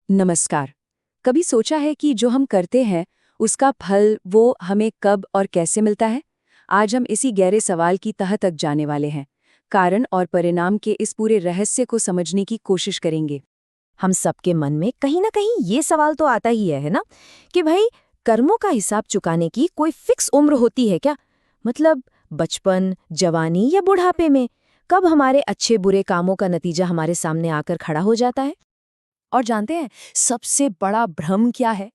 नमस्कार। कभी सोचा है कि जो हम करते हैं उसका फल वो हमें कब और कैसे मिलता है? आज हम इसी गहरे सवाल की तह तक जाने वाले हैं। कारण और परिणाम के इस पूरे रहस्य को समझने की कोशिश करेंगे। हम सबके मन में कहीं ना कहीं ये सवाल तो आता ही है ना, कि भाई कर्मों का हिसाब चुकाने की कोई फिक्स उम्र होती है क्या? मतलब बचपन, जवानी या बुढ़ापे में कब हमारे अच्छे बुरे कामों का नतीजा हमारे सामने आकर खड़ा हो जाता है? और जानते हैं सबसे बड़ा भ्रम क्या है?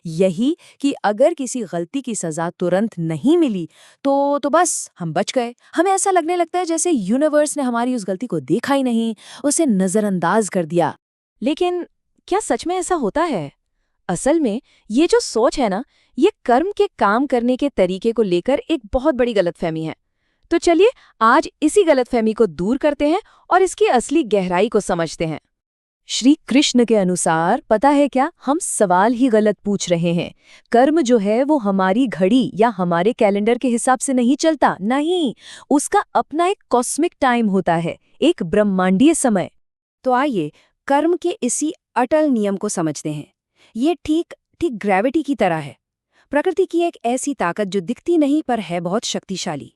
यही कि अगर किसी गलती की सजा तुरंत नहीं मिली तो बस हम बच गए। हमें ऐसा लगने लगता है जैसे यूनिवर्स ने हमारी उस गलती को देखा ही नहीं, उसे नजरअंदाज कर दिया। लेकिन क्या सच में ऐसा होता है? असल में ये जो सोच है ना, ये कर्म के काम करने के तरीके को लेकर एक बहुत बड़ी गलतफहमी है। तो चलिए आज इसी गलतफहमी को दूर करते हैं और इसकी असली गहराई को समझते हैं। श्री कृष्ण के अनुसार पता है क्या, हम सवाल ही गलत पूछ रहे हैं। कर्म जो है वो हमारी घड़ी या हमारे कैलेंडर के हिसाब से नहीं चलता, नहीं, उसका अपना एक कॉस्मिक टाइम होता है, एक ब्रह्मांडीय समय। तो आइए कर्म के इसी अटल नियम को समझते हैं। ये ठीक ठीक ग्रेविटी की तरह है, प्रकृति की एक ऐसी ताकत जो दिखती नहीं पर है बहुत शक्तिशाली।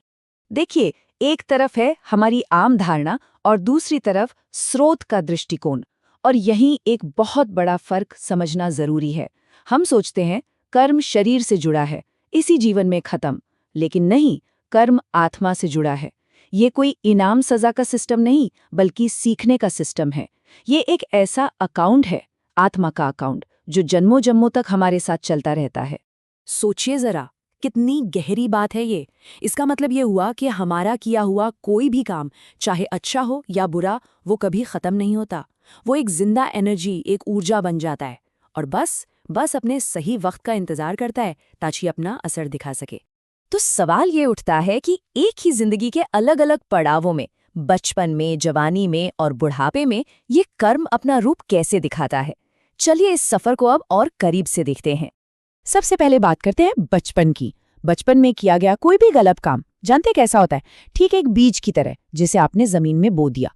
देखिए, एक तरफ है हमारी आम धारणा और दूसरी तरफ स्रोत का दृष्टिकोण। और यहीं एक बहुत बड़ा फर्क समझना जरूरी है। हम सोचते हैं कर्म शरीर से जुड़ा है, इसी जीवन में खत्म, लेकिन नहीं, कर्म आत्मा से जुड़ा है। ये कोई इनाम सजा का सिस्टम नहीं, बल्कि सीखने का सिस्टम है। ये एक ऐसा अकाउंट है, आत्मा का अकाउंट, जो जन्मों जन्मों तक हमारे साथ चलता रहता है। सोचिए जरा, कितनी गहरी बात है ये। इसका मतलब ये हुआ कि हमारा किया हुआ कोई भी काम, चाहे अच्छा हो या बुरा, वो कभी खत्म नहीं होता। वो एक जिंदा एनर्जी, एक ऊर्जा बन जाता है और बस अपने सही वक्त का इंतजार करता है ताकि अपना असर दिखा सके। तो सवाल ये उठता है कि एक ही जिंदगी के अलग अलग पड़ावों में, बचपन में, जवानी में और बुढ़ापे में, ये कर्म अपना रूप कैसे दिखाता है? चलिए इस सफर को अब और करीब से देखते हैं। सबसे पहले बात करते हैं बचपन की। बचपन में किया गया कोई भी गलत काम, जानते कैसा होता है? ठीक एक बीज की तरह, जिसे आपने जमीन में बो दिया।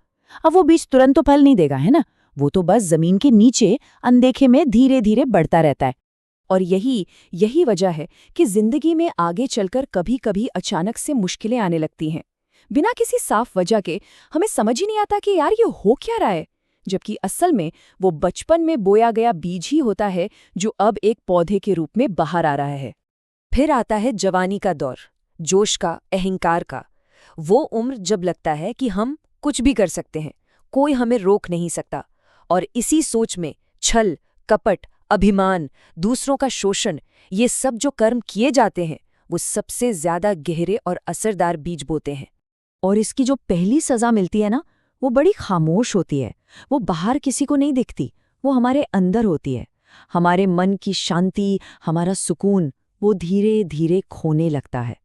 अब वो बीज तुरंत तो फल नहीं देगा, है ना? वो तो बस जमीन के नीचे अनदेखे में धीरे धीरे बढ़ता रहता है। और यही वजह है कि जिंदगी में आगे चलकर कभी कभी अचानक से मुश्किलें आने लगती हैं, बिना किसी साफ वजह के। हमें समझ ही नहीं आता कि यार ये हो क्या रहा है, जबकि असल में वो बचपन में बोया गया बीज ही होता है जो अब एक पौधे के रूप में बाहर आ रहा है। फिर आता है जवानी का दौर, जोश का, अहंकार का। वो उम्र जब लगता है कि हम कुछ भी कर सकते हैं, कोई हमें रोक नहीं सकता। और इसी सोच में छल, कपट, अभिमान, दूसरों का शोषण, ये सब जो कर्म किए जाते हैं, वो सबसे ज्यादा गहरे और असरदार बीज बोते हैं। और इसकी जो पहली सजा मिलती है ना, वो बड़ी खामोश होती है। वो बाहर किसी को नहीं दिखती, वो हमारे अंदर होती है। हमारे मन की शांति, हमारा सुकून, वो धीरे धीरे खोने लगता है।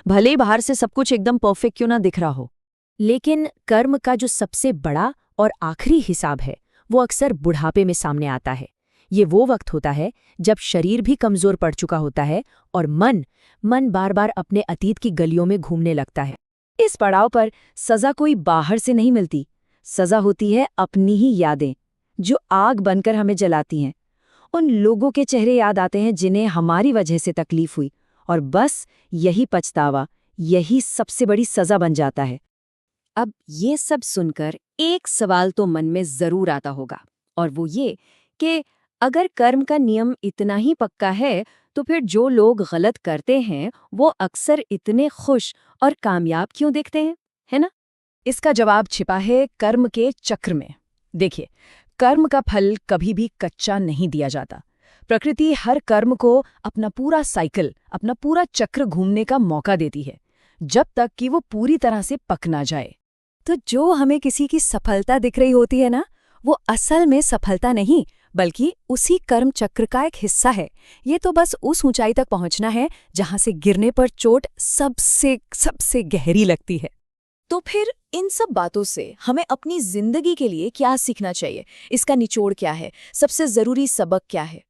भले ही बाहर से सब कुछ एकदम परफेक्ट क्यों ना दिख रहा हो। लेकिन कर्म का जो सबसे बड़ा और आखिरी हिसाब है, वो अक्सर बुढ़ापे में सामने आता है। ये वो वक्त होता है जब शरीर भी कमजोर पड़ चुका होता है और मन बार बार अपने अतीत की गलियों में घूमने लगता है। इस पड़ाव पर सजा कोई बाहर से नहीं मिलती। सजा होती है अपनी ही यादें, जो आग बनकर हमें जलाती हैं। उन लोगों के चेहरे याद आते हैं जिन्हें हमारी वजह से तकलीफ हुई, और बस यही पछतावा, यही सबसे बड़ी सजा बन जाता है। अब ये सब सुनकर एक सवाल तो मन में जरूर आता होगा, और वो ये कि अगर कर्म का नियम इतना ही पक्का है तो फिर जो लोग गलत करते हैं वो अक्सर इतने खुश और कामयाब क्यों दिखते हैं, है ना? इसका जवाब छिपा है कर्म के चक्र में। देखिए, कर्म का फल कभी भी कच्चा नहीं दिया जाता। प्रकृति हर कर्म को अपना पूरा साइकिल, अपना पूरा चक्र घूमने का मौका देती है, जब तक कि वो पूरी तरह से पक ना जाए। तो जो हमें किसी की सफलता दिख रही होती है ना, वो असल में सफलता नहीं, बल्कि उसी कर्म चक्र का एक हिस्सा है। ये तो बस उस ऊंचाई तक पहुंचना है जहां से गिरने पर चोट सबसे गहरी लगती है। तो फिर इन सब बातों से हमें अपनी जिंदगी के लिए क्या सीखना चाहिए? इसका निचोड़ क्या है? सबसे जरूरी सबक क्या है?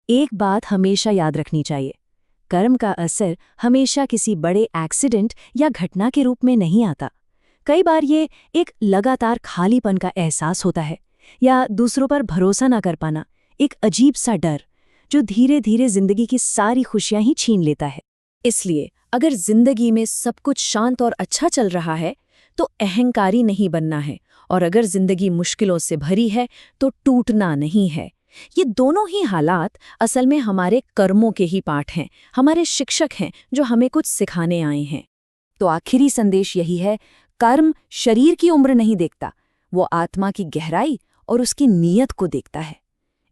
एक बात हमेशा याद रखनी चाहिए, कर्म का असर हमेशा किसी बड़े एक्सीडेंट या घटना के रूप में नहीं आता। कई बार ये एक लगातार खालीपन का एहसास होता है, या दूसरों पर भरोसा ना कर पाना, एक अजीब सा डर जो धीरे धीरे जिंदगी की सारी खुशियां ही छीन लेता है। इसलिए अगर जिंदगी में सब कुछ शांत और अच्छा चल रहा है तो अहंकारी नहीं बनना है, और अगर जिंदगी मुश्किलों से भरी है तो टूटना नहीं है। ये दोनों ही हालात असल में हमारे कर्मों के ही पाठ हैं, हमारे शिक्षक हैं जो हमें कुछ सिखाने आए हैं। तो आखिरी संदेश यही है, कर्म शरीर की उम्र नहीं देखता, वो आत्मा की गहराई और उसकी नीयत को देखता है।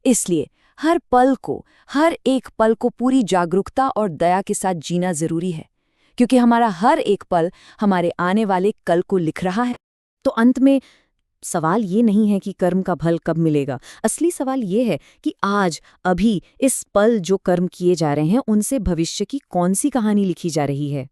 इसलिए हर एक पल को पूरी जागरूकता और दया के साथ जीना जरूरी है, क्योंकि हमारा हर एक पल हमारे आने वाले कल को लिख रहा है। तो अंत में सवाल ये नहीं है कि कर्म का फल कब मिलेगा, असली सवाल ये है कि आज, अभी, इस पल जो कर्म किए जा रहे हैं उनसे भविष्य की कौन सी कहानी लिखी जा रही है।